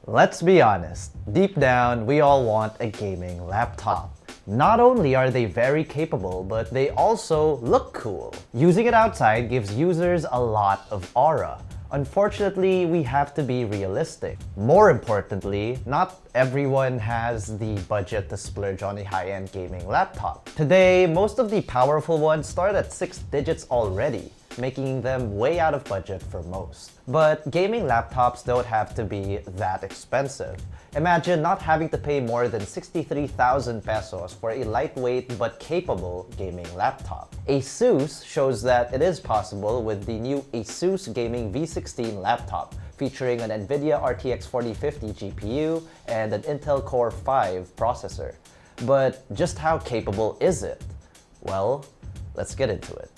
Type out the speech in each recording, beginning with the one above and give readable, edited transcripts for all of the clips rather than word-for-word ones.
Let's be honest, deep down, we all want a gaming laptop. Not only are they very capable, but they also look cool. Using it outside gives users a lot of aura. Unfortunately, we have to be realistic. More importantly, not everyone has the budget to splurge on a high-end gaming laptop. Today, most of the powerful ones start at 6 digits already, making them way out of budget for most. But gaming laptops don't have to be that expensive. Imagine not having to pay more than 63,000 pesos for a lightweight but capable gaming laptop. ASUS shows that it is possible with the new ASUS Gaming V16 laptop, featuring an NVIDIA RTX 4050 GPU and an Intel Core 5 processor. But just how capable is it? Well, let's get into it.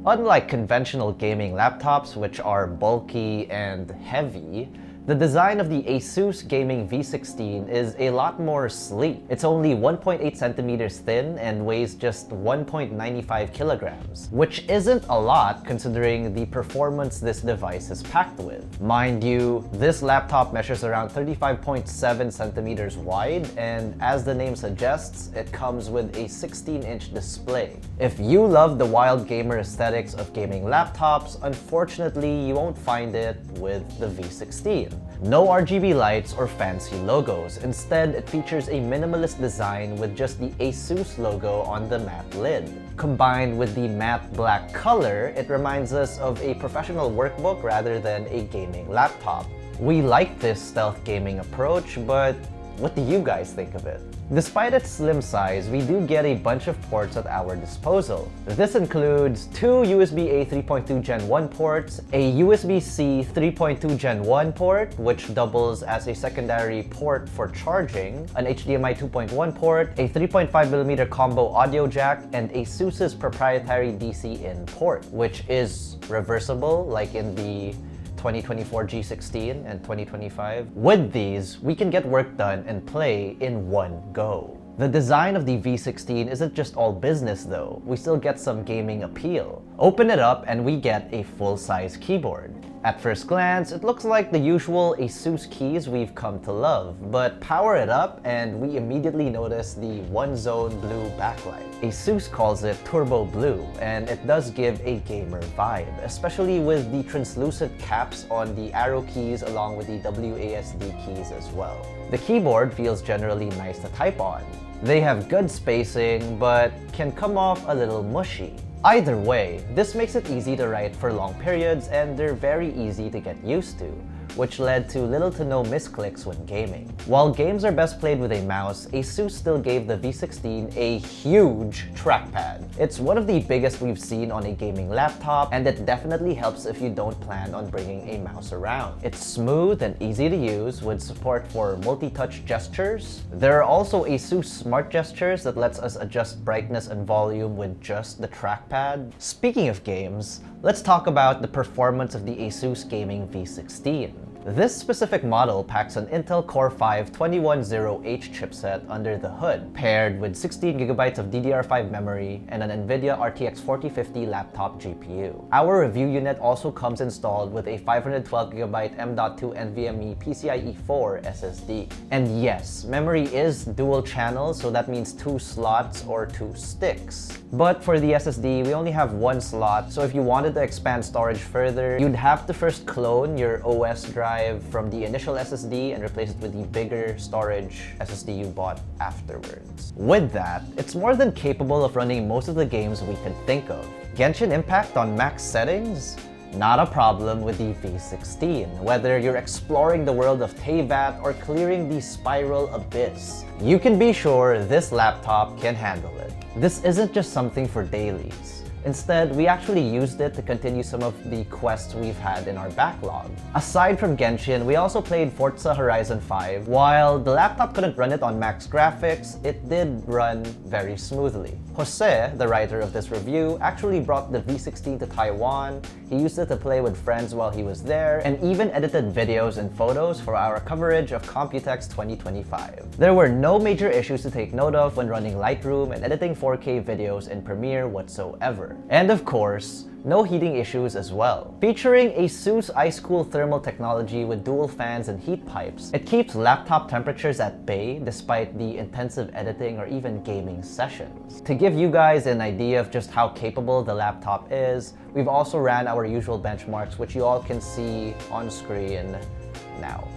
Unlike conventional gaming laptops, which are bulky and heavy, the design of the ASUS Gaming V16 is a lot more sleek. It's only 1.8 centimeters thin and weighs just 1.95 kilograms, which isn't a lot considering the performance this device is packed with. Mind you, this laptop measures around 35.7 centimeters wide, and as the name suggests, it comes with a 16-inch display. If you love the wild gamer aesthetics of gaming laptops, unfortunately, you won't find it with the V16. No RGB lights or fancy logos. Instead, it features a minimalist design with just the ASUS logo on the matte lid. Combined with the matte black color, it reminds us of a professional workbook rather than a gaming laptop. We like this stealth gaming approach, but what do you guys think of it? Despite its slim size, we do get a bunch of ports at our disposal. This includes 2 USB-A 3.2 Gen 1 ports, a USB-C 3.2 Gen 1 port, which doubles as a secondary port for charging, an HDMI 2.1 port, a 3.5mm combo audio jack, and ASUS's proprietary DC-in port, which is reversible like in the 2024 G16 and 2025. With these, we can get work done and play in one go. The design of the V16 isn't just all business though, we still get some gaming appeal. Open it up and we get a full-size keyboard. At first glance, it looks like the usual ASUS keys we've come to love, but power it up and we immediately notice the one-zone blue backlight. ASUS calls it Turbo Blue, and it does give a gamer vibe, especially with the translucent caps on the arrow keys along with the WASD keys as well. The keyboard feels generally nice to type on. They have good spacing, but can come off a little mushy. Either way, this makes it easy to write for long periods and they're very easy to get used to, which led to little to no misclicks when gaming. While games are best played with a mouse, ASUS still gave the V16 a huge trackpad. It's one of the biggest we've seen on a gaming laptop, and it definitely helps if you don't plan on bringing a mouse around. It's smooth and easy to use with support for multi-touch gestures. There are also ASUS Smart Gestures that lets us adjust brightness and volume with just the trackpad. Speaking of games, let's talk about the performance of the ASUS Gaming V16. This specific model packs an Intel Core 5 210H chipset under the hood, paired with 16GB of DDR5 memory and an NVIDIA RTX 4050 laptop GPU. Our review unit also comes installed with a 512GB M.2 NVMe PCIe 4 SSD. And yes, memory is dual channel, so that means 2 slots or 2 sticks. But for the SSD, we only have 1 slot, so if you wanted to expand storage further, you'd have to first clone your OS drive from the initial SSD and replace it with the bigger storage SSD you bought afterwards. With that, it's more than capable of running most of the games we can think of. Genshin Impact on max settings? Not a problem with the V16, whether you're exploring the world of Teyvat or clearing the Spiral Abyss. You can be sure this laptop can handle it. This isn't just something for dailies. Instead, we actually used it to continue some of the quests we've had in our backlog. Aside from Genshin, we also played Forza Horizon 5. While the laptop couldn't run it on max graphics, it did run very smoothly. Jose, the writer of this review, actually brought the V16 to Taiwan. He used it to play with friends while he was there, and even edited videos and photos for our coverage of Computex 2025. There were no major issues to take note of when running Lightroom and editing 4K videos in Premiere whatsoever. And of course, no heating issues as well. Featuring ASUS ice-cool thermal technology with dual fans and heat pipes, it keeps laptop temperatures at bay despite the intensive editing or even gaming sessions. To give you guys an idea of just how capable the laptop is, we've also ran our usual benchmarks, which you all can see on screen now.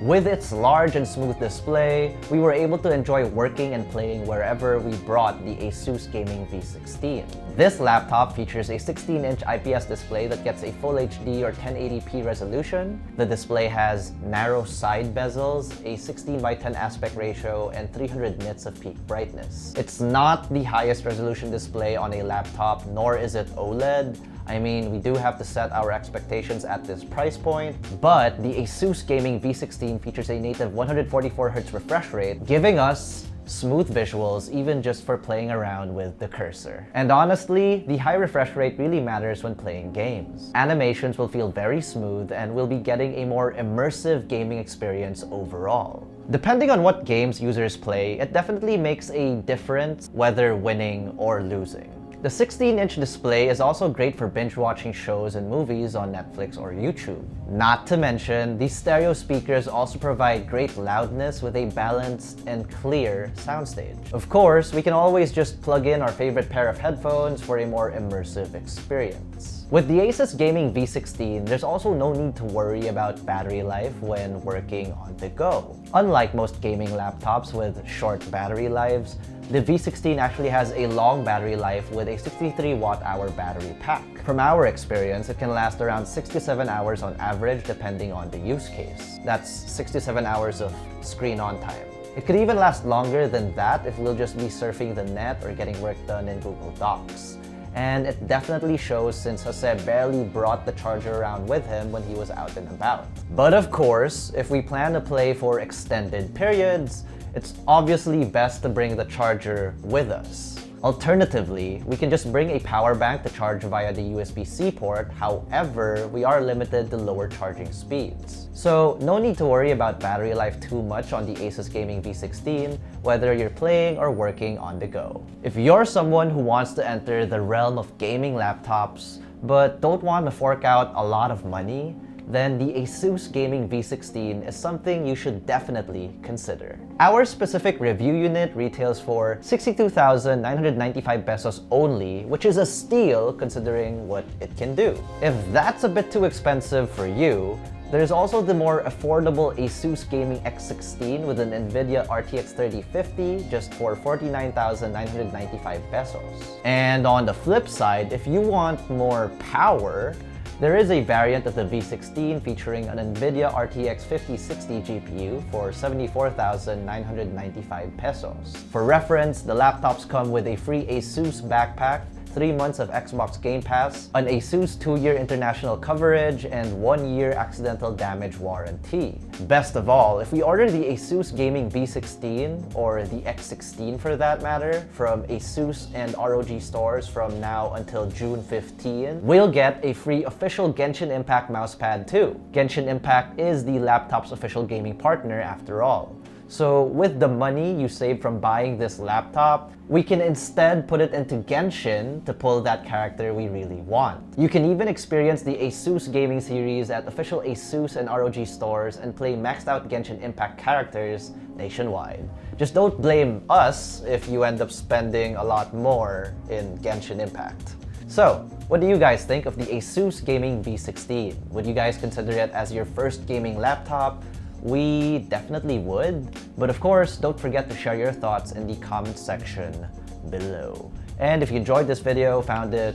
With its large and smooth display, we were able to enjoy working and playing wherever we brought the ASUS Gaming V16. This laptop features a 16-inch IPS display that gets a Full HD or 1080p resolution. The display has narrow side bezels, a 16:10 aspect ratio, and 300 nits of peak brightness. It's not the highest resolution display on a laptop, nor is it OLED. I mean, we do have to set our expectations at this price point, but the ASUS Gaming V16 features a native 144Hz refresh rate, giving us smooth visuals even just for playing around with the cursor. And honestly, the high refresh rate really matters when playing games. Animations will feel very smooth and we'll be getting a more immersive gaming experience overall. Depending on what games users play, it definitely makes a difference whether winning or losing. The 16-inch display is also great for binge-watching shows and movies on Netflix or YouTube. Not to mention, these stereo speakers also provide great loudness with a balanced and clear soundstage. Of course, we can always just plug in our favorite pair of headphones for a more immersive experience. With the ASUS Gaming V16, there's also no need to worry about battery life when working on the go. Unlike most gaming laptops with short battery lives, the V16 actually has a long battery life with a 63 watt-hour battery pack. From our experience, it can last around 67 hours on average depending on the use case. That's 67 hours of screen-on time. It could even last longer than that if we'll just be surfing the net or getting work done in Google Docs. And it definitely shows since Jose barely brought the charger around with him when he was out and about. But of course, if we plan to play for extended periods, it's obviously best to bring the charger with us. Alternatively, we can just bring a power bank to charge via the USB-C port. However, we are limited to lower charging speeds. So no need to worry about battery life too much on the ASUS Gaming V16, whether you're playing or working on the go. If you're someone who wants to enter the realm of gaming laptops, but don't want to fork out a lot of money, then the ASUS Gaming V16 is something you should definitely consider. Our specific review unit retails for 62,995 pesos only, which is a steal considering what it can do. If that's a bit too expensive for you, there's also the more affordable ASUS Gaming X16 with an NVIDIA RTX 3050 just for 49,995 pesos. And on the flip side, if you want more power, there is a variant of the V16 featuring an NVIDIA RTX 5060 GPU for 74,995 pesos. For reference, the laptops come with a free ASUS backpack, 3 months of Xbox Game Pass, an ASUS 2-year international coverage, and 1-year accidental damage warranty. Best of all, if we order the ASUS Gaming V16, or the X16 for that matter, from ASUS and ROG stores from now until June 15, we'll get a free official Genshin Impact mousepad too. Genshin Impact is the laptop's official gaming partner after all. So with the money you save from buying this laptop, we can instead put it into Genshin to pull that character we really want. You can even experience the ASUS gaming series at official ASUS and ROG stores and play maxed out Genshin Impact characters nationwide. Just don't blame us if you end up spending a lot more in Genshin Impact. So, what do you guys think of the ASUS Gaming V16? Would you guys consider it as your first gaming laptop? We definitely would, but of course, don't forget to share your thoughts in the comment section below. And if you enjoyed this video, found it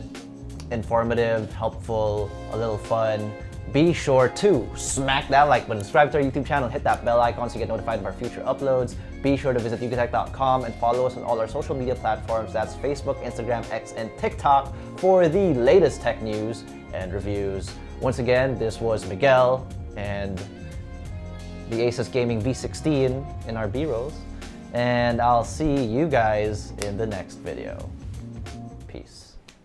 informative, helpful, a little fun, be sure to smack that like button, subscribe to our YouTube channel, hit that bell icon so you get notified of our future uploads. Be sure to visit ukatech.com and follow us on all our social media platforms, that's Facebook, Instagram, X, and TikTok for the latest tech news and reviews. Once again, this was Miguel and the ASUS Gaming V16 in our B-rolls, and I'll see you guys in the next video. Peace.